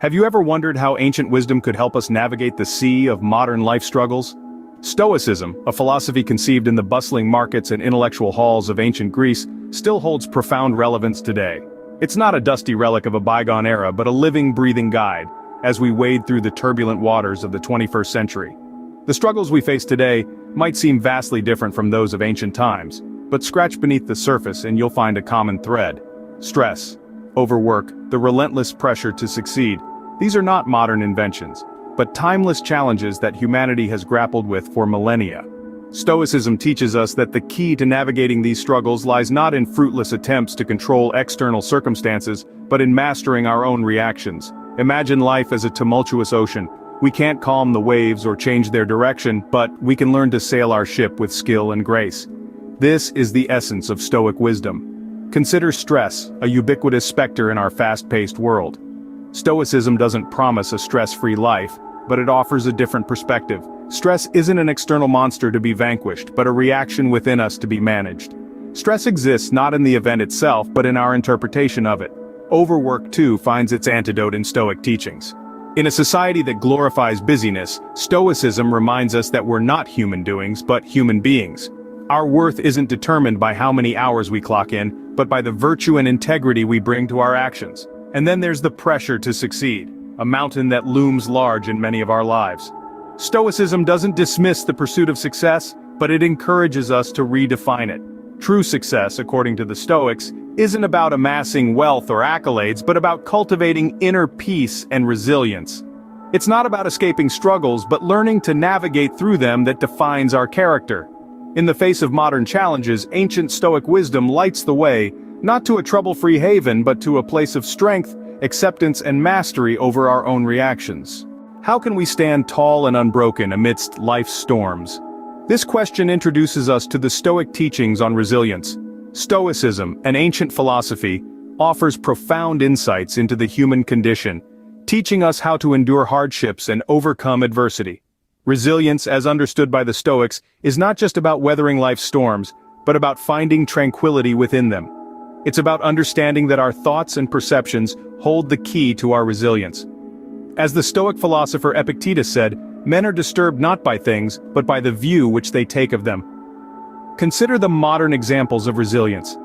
Have you ever wondered how ancient wisdom could help us navigate the sea of modern life struggles? Stoicism, a philosophy conceived in the bustling markets and intellectual halls of ancient Greece, still holds profound relevance today. It's not a dusty relic of a bygone era but a living, breathing guide, as we wade through the turbulent waters of the 21st century. The struggles we face today might seem vastly different from those of ancient times, but scratch beneath the surface and you'll find a common thread. Stress, overwork, the relentless pressure to succeed. These are not modern inventions, but timeless challenges that humanity has grappled with for millennia. Stoicism teaches us that the key to navigating these struggles lies not in fruitless attempts to control external circumstances, but in mastering our own reactions. Imagine life as a tumultuous ocean. We can't calm the waves or change their direction, but we can learn to sail our ship with skill and grace. This is the essence of Stoic wisdom. Consider stress, a ubiquitous specter in our fast-paced world. Stoicism doesn't promise a stress-free life, but it offers a different perspective. Stress isn't an external monster to be vanquished, but a reaction within us to be managed. Stress exists not in the event itself, but in our interpretation of it. Overwork, too, finds its antidote in Stoic teachings. In a society that glorifies busyness, Stoicism reminds us that we're not human doings, but human beings. Our worth isn't determined by how many hours we clock in, but by the virtue and integrity we bring to our actions. And then there's the pressure to succeed, a mountain that looms large in many of our lives. Stoicism doesn't dismiss the pursuit of success, but it encourages us to redefine it. True success, according to the Stoics, isn't about amassing wealth or accolades, but about cultivating inner peace and resilience. It's not about escaping struggles, but learning to navigate through them that defines our character. In the face of modern challenges, ancient Stoic wisdom lights the way, not to a trouble-free haven but to a place of strength, acceptance and mastery over our own reactions. How can we stand tall and unbroken amidst life's storms? This question introduces us to the Stoic teachings on resilience. Stoicism, an ancient philosophy, offers profound insights into the human condition, teaching us how to endure hardships and overcome adversity. Resilience, as understood by the Stoics, is not just about weathering life's storms, but about finding tranquility within them. It's about understanding that our thoughts and perceptions hold the key to our resilience. As the Stoic philosopher Epictetus said, men are disturbed not by things, but by the view which they take of them. Consider the modern examples of resilience.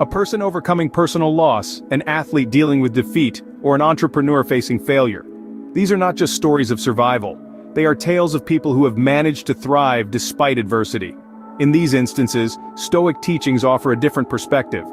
A person overcoming personal loss, an athlete dealing with defeat, or an entrepreneur facing failure. These are not just stories of survival. They are tales of people who have managed to thrive despite adversity. In these instances, Stoic teachings offer a different perspective.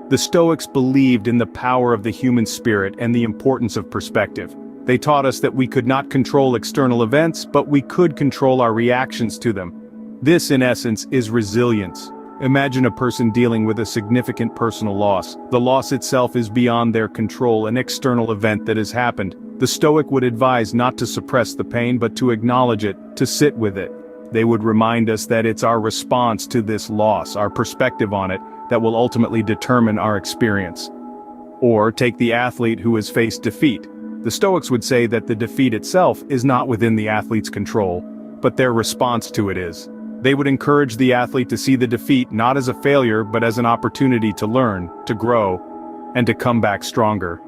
The Stoics believed in the power of the human spirit and the importance of perspective. They taught us that we could not control external events, but we could control our reactions to them. This, in essence, is resilience. Imagine a person dealing with a significant personal loss. The loss itself is beyond their control, an external event that has happened. The Stoic would advise not to suppress the pain, but to acknowledge it, to sit with it. They would remind us that it's our response to this loss, our perspective on it, that will ultimately determine our experience. Or take the athlete who has faced defeat. The Stoics would say that the defeat itself is not within the athlete's control, but their response to it is. They would encourage the athlete to see the defeat not as a failure but as an opportunity to learn, to grow, and to come back stronger.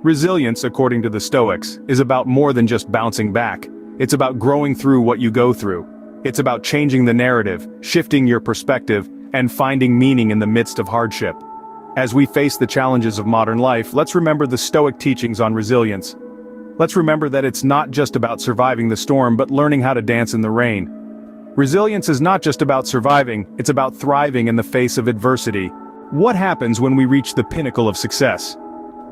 Resilience, according to the Stoics, is about more than just bouncing back. It's about growing through what you go through. It's about changing the narrative, shifting your perspective, and finding meaning in the midst of hardship. As we face the challenges of modern life, let's remember the Stoic teachings on resilience. Let's remember that it's not just about surviving the storm but learning how to dance in the rain. Resilience is not just about surviving, it's about thriving in the face of adversity. What happens when we reach the pinnacle of success?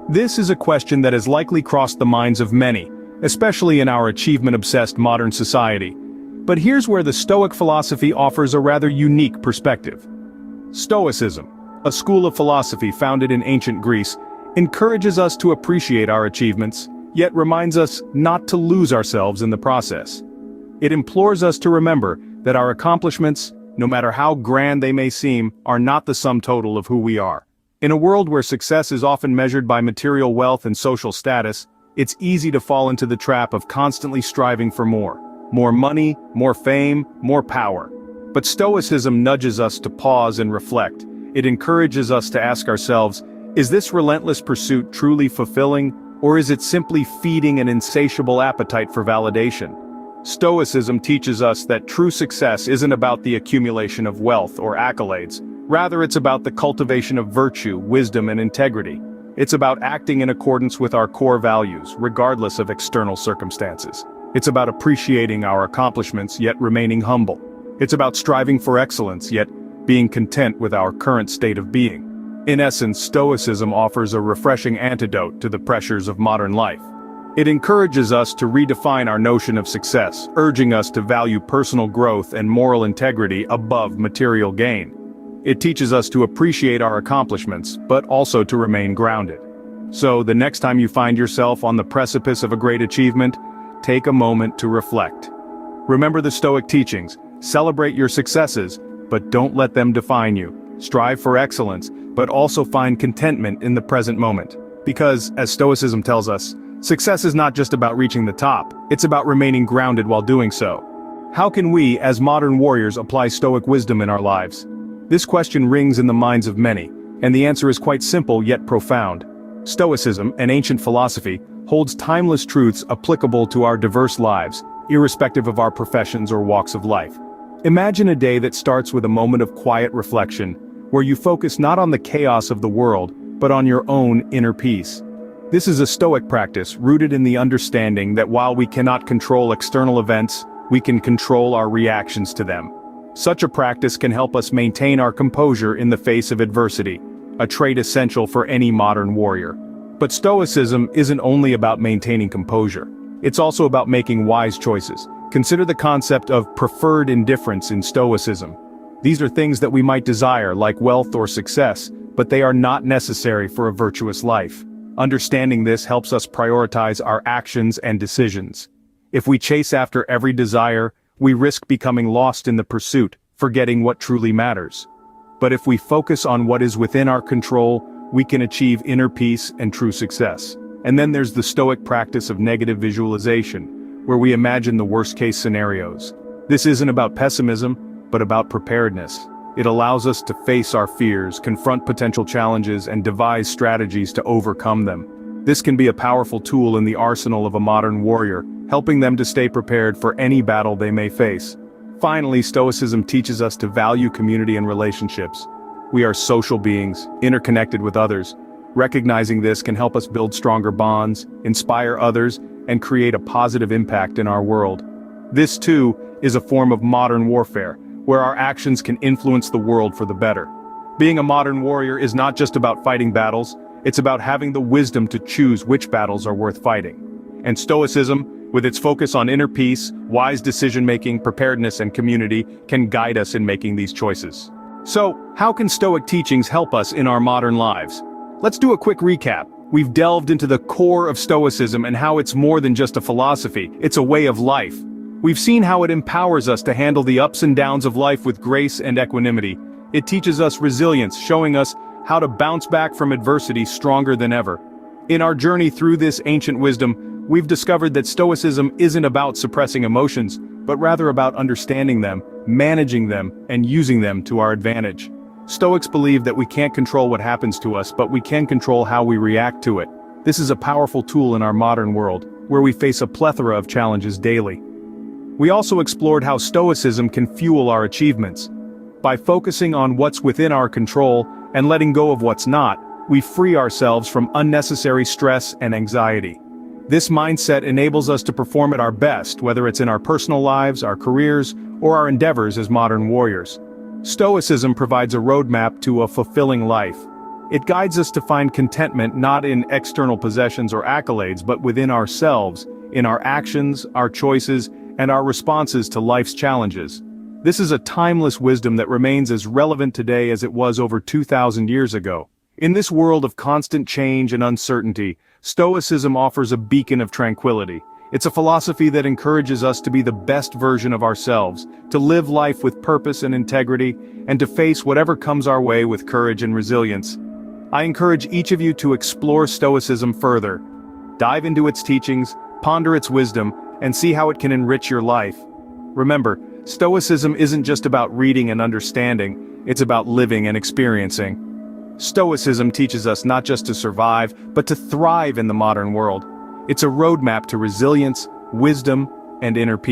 This is a question that has likely crossed the minds of many, especially in our achievement-obsessed modern society. But here's where the Stoic philosophy offers a rather unique perspective. Stoicism, a school of philosophy founded in ancient Greece, encourages us to appreciate our achievements, yet reminds us not to lose ourselves in the process. It implores us to remember that our accomplishments, no matter how grand they may seem, are not the sum total of who we are. In a world where success is often measured by material wealth and social status, it's easy to fall into the trap of constantly striving for more. More money, more fame, more power. But Stoicism nudges us to pause and reflect. It encourages us to ask ourselves, is this relentless pursuit truly fulfilling, Or is it simply feeding an insatiable appetite for validation? Stoicism teaches us that true success isn't about the accumulation of wealth or accolades. Rather, it's about the cultivation of virtue, wisdom, and integrity. It's about acting in accordance with our core values, regardless of external circumstances. It's about appreciating our accomplishments, yet remaining humble. It's about striving for excellence, yet being content with our current state of being. In essence, Stoicism offers a refreshing antidote to the pressures of modern life. It encourages us to redefine our notion of success, urging us to value personal growth and moral integrity above material gain. It teaches us to appreciate our accomplishments, but also to remain grounded. So, the next time you find yourself on the precipice of a great achievement, take a moment to reflect. Remember the Stoic teachings: celebrate your successes, but don't let them define you. Strive for excellence, but also find contentment in the present moment. Because, as Stoicism tells us, success is not just about reaching the top, it's about remaining grounded while doing so. How can we, as modern warriors, apply Stoic wisdom in our lives? This question rings in the minds of many, and the answer is quite simple yet profound. Stoicism, an ancient philosophy, holds timeless truths applicable to our diverse lives, irrespective of our professions or walks of life. Imagine a day that starts with a moment of quiet reflection, where you focus not on the chaos of the world, but on your own inner peace. This is a Stoic practice rooted in the understanding that while we cannot control external events, we can control our reactions to them. Such a practice can help us maintain our composure in the face of adversity, a trait essential for any modern warrior. But Stoicism isn't only about maintaining composure. It's also about making wise choices. Consider the concept of preferred indifference in Stoicism. These are things that we might desire, like wealth or success, but they are not necessary for a virtuous life. Understanding this helps us prioritize our actions and decisions. If we chase after every desire, we risk becoming lost in the pursuit, forgetting what truly matters. But if we focus on what is within our control, we can achieve inner peace and true success. And then there's the Stoic practice of negative visualization, where we imagine the worst-case scenarios. This isn't about pessimism, but about preparedness. It allows us to face our fears, confront potential challenges, and devise strategies to overcome them. This can be a powerful tool in the arsenal of a modern warrior, helping them to stay prepared for any battle they may face. Finally, Stoicism teaches us to value community and relationships. We are social beings, interconnected with others. Recognizing this can help us build stronger bonds, inspire others, and create a positive impact in our world. This, too, is a form of modern warfare, where our actions can influence the world for the better. Being a modern warrior is not just about fighting battles, it's about having the wisdom to choose which battles are worth fighting. And Stoicism, with its focus on inner peace, wise decision-making, preparedness, and community, can guide us in making these choices. So, how can Stoic teachings help us in our modern lives? Let's do a quick recap. We've delved into the core of Stoicism and how it's more than just a philosophy, it's a way of life. We've seen how it empowers us to handle the ups and downs of life with grace and equanimity. It teaches us resilience, showing us how to bounce back from adversity stronger than ever. In our journey through this ancient wisdom, we've discovered that Stoicism isn't about suppressing emotions, but rather about understanding them, managing them, and using them to our advantage. Stoics believe that we can't control what happens to us, but we can control how we react to it. This is a powerful tool in our modern world, where we face a plethora of challenges daily. We also explored how Stoicism can fuel our achievements. By focusing on what's within our control and letting go of what's not, we free ourselves from unnecessary stress and anxiety. This mindset enables us to perform at our best, whether it's in our personal lives, our careers, or our endeavors as modern warriors. Stoicism provides a roadmap to a fulfilling life. It guides us to find contentment not in external possessions or accolades, but within ourselves, in our actions, our choices, and our responses to life's challenges. This is a timeless wisdom that remains as relevant today as it was over 2,000 years ago. In this world of constant change and uncertainty, Stoicism offers a beacon of tranquility. It's a philosophy that encourages us to be the best version of ourselves, to live life with purpose and integrity, and to face whatever comes our way with courage and resilience. I encourage each of you to explore Stoicism further. Dive into its teachings, ponder its wisdom, and see how it can enrich your life. Remember, Stoicism isn't just about reading and understanding, it's about living and experiencing. Stoicism teaches us not just to survive, but to thrive in the modern world. It's a roadmap to resilience, wisdom, and inner peace.